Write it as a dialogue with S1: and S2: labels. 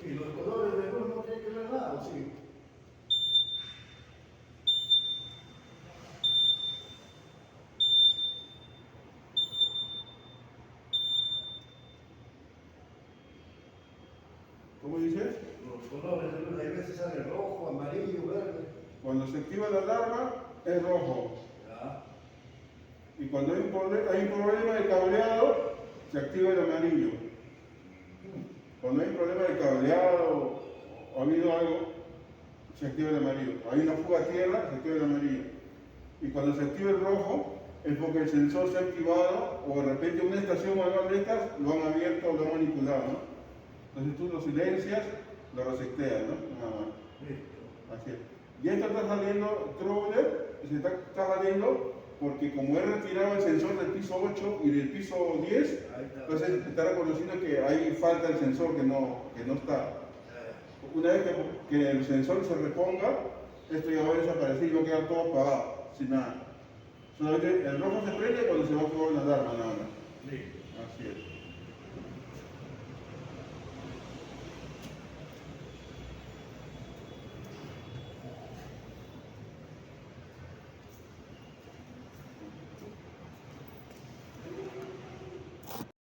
S1: Y los colores de luz no tienen que ver nada, ¿o sí?
S2: ¿Cómo dices?
S1: Los colores de luz, hay veces sale rojo, amarillo, verde.
S2: Cuando se activa la alarma es rojo.
S1: Ya.
S2: Y cuando hay un problema de cableado, se activa el amarillo. Cuando hay un problema de cableado o ha habido algo, se activa el amarillo. Hay una fuga a tierra, se activa el amarillo. Y cuando se activa el rojo, es porque el sensor se ha activado o de repente una estación manual de estas lo han abierto o lo han manipulado, ¿no? Entonces tú lo silencias, lo reseteas, ¿no? Nada más.
S1: Listo.
S2: Así es. Y esto está saliendo Trouble, está saliendo porque como he retirado el sensor del piso 8 y del piso 10,
S1: Ahí está.
S2: entonces está reconociendo que hay falta el sensor que no está. Una vez que el sensor se reponga, esto ya va a desaparecer y va a quedar todo apagado, sin nada. Solamente el rojo se prende cuando se va a activar la alarma, nada más.
S1: Listo.